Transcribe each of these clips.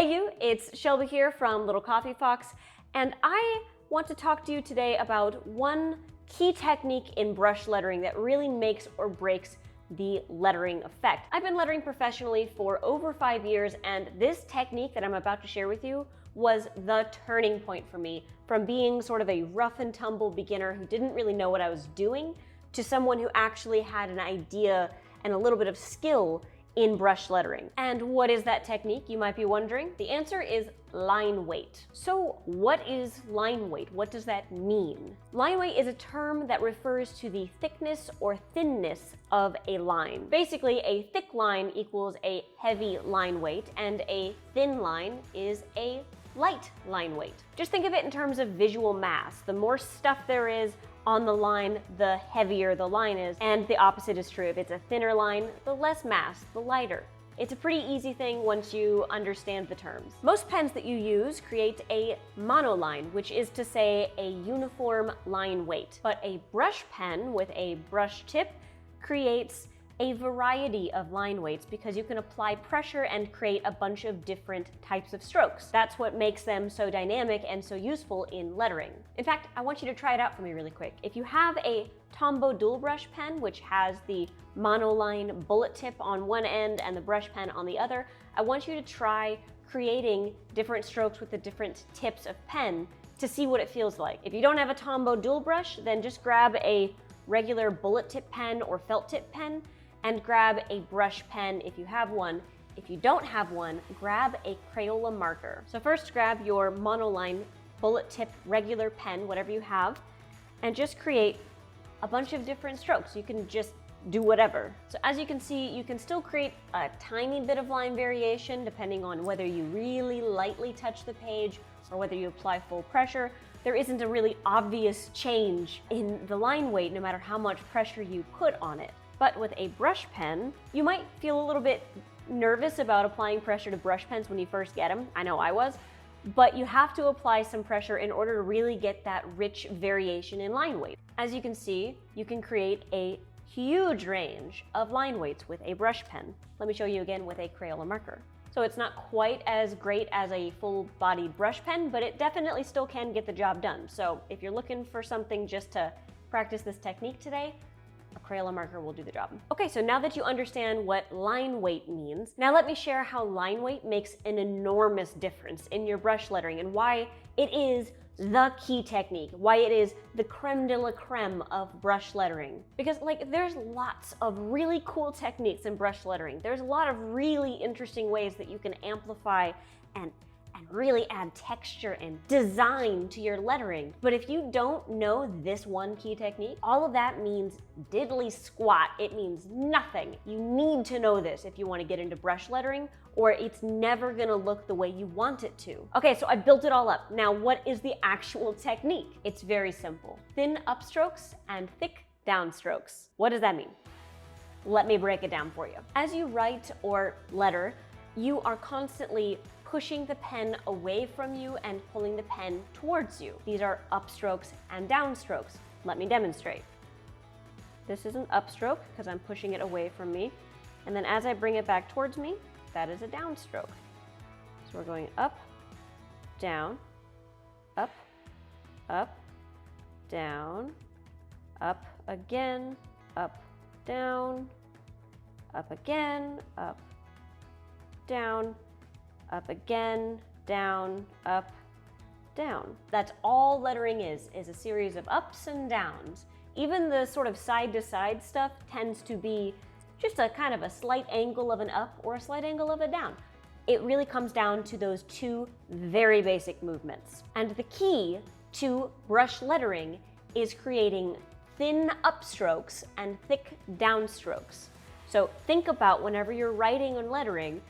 Hey you, it's Shelby here from Little Coffee Fox, and I want to talk to you today about one key technique in brush lettering that really makes or breaks the lettering effect. I've been lettering professionally for over 5 years, and this technique that I'm about to share with you was the turning point for me, from being sort of a rough and tumble beginner who didn't really know what I was doing to someone who actually had an idea and a little bit of skill in brush lettering. And what is that technique, you might be wondering? The answer is line weight. So what is line weight? What does that mean? Line weight is a term that refers to the thickness or thinness of a line. Basically, a thick line equals a heavy line weight, and a thin line is a light line weight. Just think of it in terms of visual mass. The more stuff there is on the line, the heavier the line is, and the opposite is true. If it's a thinner line, the less mass, the lighter. It's a pretty easy thing once you understand the terms. Most pens that you use create a monoline, which is to say a uniform line weight. But a brush pen with a brush tip creates a variety of line weights because you can apply pressure and create a bunch of different types of strokes. That's what makes them so dynamic and so useful in lettering. In fact, I want you to try it out for me really quick. If you have a Tombow dual brush pen, which has the monoline bullet tip on one end and the brush pen on the other, I want you to try creating different strokes with the different tips of pen to see what it feels like. If you don't have a Tombow dual brush, then just grab a regular bullet tip pen or felt tip pen and grab a brush pen if you have one. If you don't have one, grab a Crayola marker. So first grab your monoline bullet tip regular pen, whatever you have, and just create a bunch of different strokes. You can just do whatever. So as you can see, you can still create a tiny bit of line variation depending on whether you really lightly touch the page or whether you apply full pressure. There isn't a really obvious change in the line weight no matter how much pressure you put on it. But with a brush pen, you might feel a little bit nervous about applying pressure to brush pens when you first get them. I know I was. But you have to apply some pressure in order to really get that rich variation in line weight. As you can see, you can create a huge range of line weights with a brush pen. Let me show you again with a Crayola marker. So it's not quite as great as a full-bodied brush pen, but it definitely still can get the job done. So if you're looking for something just to practice this technique today, a Crayola marker will do the job. Okay, so now that you understand what line weight means, now let me share how line weight makes an enormous difference in your brush lettering and why it is the key technique, why it is the creme de la creme of brush lettering. Because there's lots of really cool techniques in brush lettering. There's a lot of really interesting ways that you can amplify and really add texture and design to your lettering. But if you don't know this one key technique, all of that means diddly squat. It means nothing. You need to know this if you want to get into brush lettering, or it's never gonna look the way you want it to. Okay, so I built it all up. Now, what is the actual technique? It's very simple. Thin upstrokes and thick downstrokes. What does that mean? Let me break it down for you. As you write or letter, you are constantly pushing the pen away from you and pulling the pen towards you. These are upstrokes and downstrokes. Let me demonstrate. This is an upstroke because I'm pushing it away from me. And then as I bring it back towards me, that is a downstroke. So we're going up, down, up, up, down, up again, up, down, up again, up, down, up again, down, up, down. That's all lettering is a series of ups and downs. Even the sort of side-to-side stuff tends to be just a kind of a slight angle of an up or a slight angle of a down. It really comes down to those two very basic movements. And the key to brush lettering is creating thin upstrokes and thick downstrokes. So think about whenever you're writing and lettering,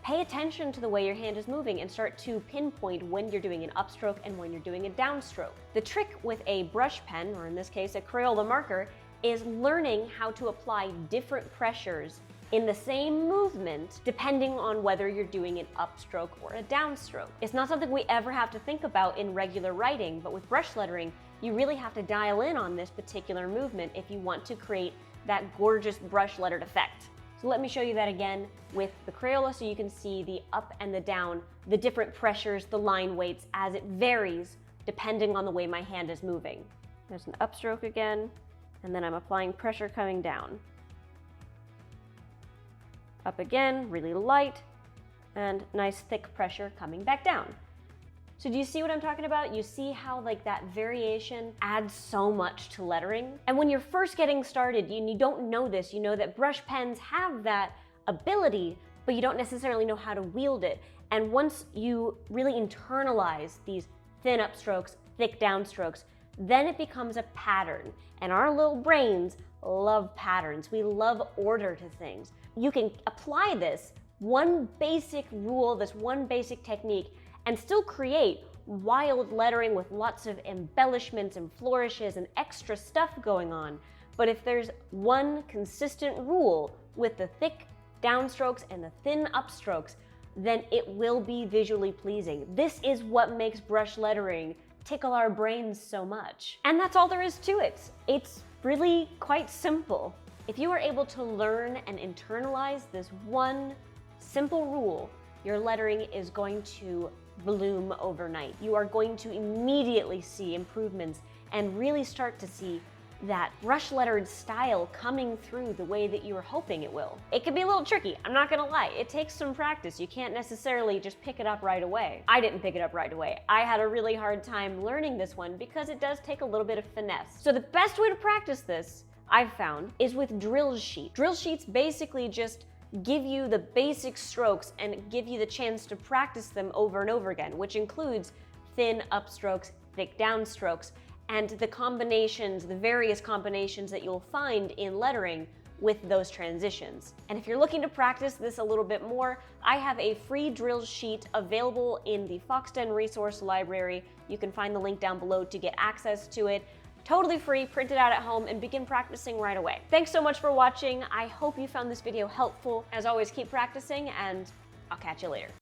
pay attention to the way your hand is moving and start to pinpoint when you're doing an upstroke and when you're doing a downstroke. The trick with a brush pen, or in this case a Crayola marker, is learning how to apply different pressures in the same movement depending on whether you're doing an upstroke or a downstroke. It's not something we ever have to think about in regular writing, but with brush lettering, you really have to dial in on this particular movement if you want to create that gorgeous brush lettered effect. So let me show you that again with the Crayola so you can see the up and the down, the different pressures, the line weights as it varies depending on the way my hand is moving. There's an upstroke again, and then I'm applying pressure coming down. Up again, really light, and nice thick pressure coming back down. So do you see what I'm talking about? You see how like that variation adds so much to lettering? And when you're first getting started and you don't know this, you know that brush pens have that ability, but you don't necessarily know how to wield it. And once you really internalize these thin upstrokes, thick downstrokes, then it becomes a pattern. And our little brains love patterns. We love order to things. You can apply this one basic rule, this one basic technique, and still create wild lettering with lots of embellishments and flourishes and extra stuff going on. But if there's one consistent rule with the thick downstrokes and the thin upstrokes, then it will be visually pleasing. This is what makes brush lettering tickle our brains so much. And that's all there is to it. It's really quite simple. If you are able to learn and internalize this one simple rule, your lettering is going to bloom overnight. You are going to immediately see improvements and really start to see that brush lettered style coming through the way that you were hoping it will. It can be a little tricky, I'm not gonna lie. It takes some practice. You can't necessarily just pick it up right away. I didn't pick it up right away. I had a really hard time learning this one because it does take a little bit of finesse. So the best way to practice this, I've found, is with drill sheets. Drill sheets basically just give you the basic strokes and give you the chance to practice them over and over again, which includes thin upstrokes, thick downstrokes, and the combinations, the various combinations that you'll find in lettering with those transitions. And if you're looking to practice this a little bit more, I have a free drill sheet available in the Foxden Resource Library. You can find the link down below to get access to it. Totally free, print it out at home, and begin practicing right away. Thanks so much for watching. I hope you found this video helpful. As always, keep practicing, and I'll catch you later.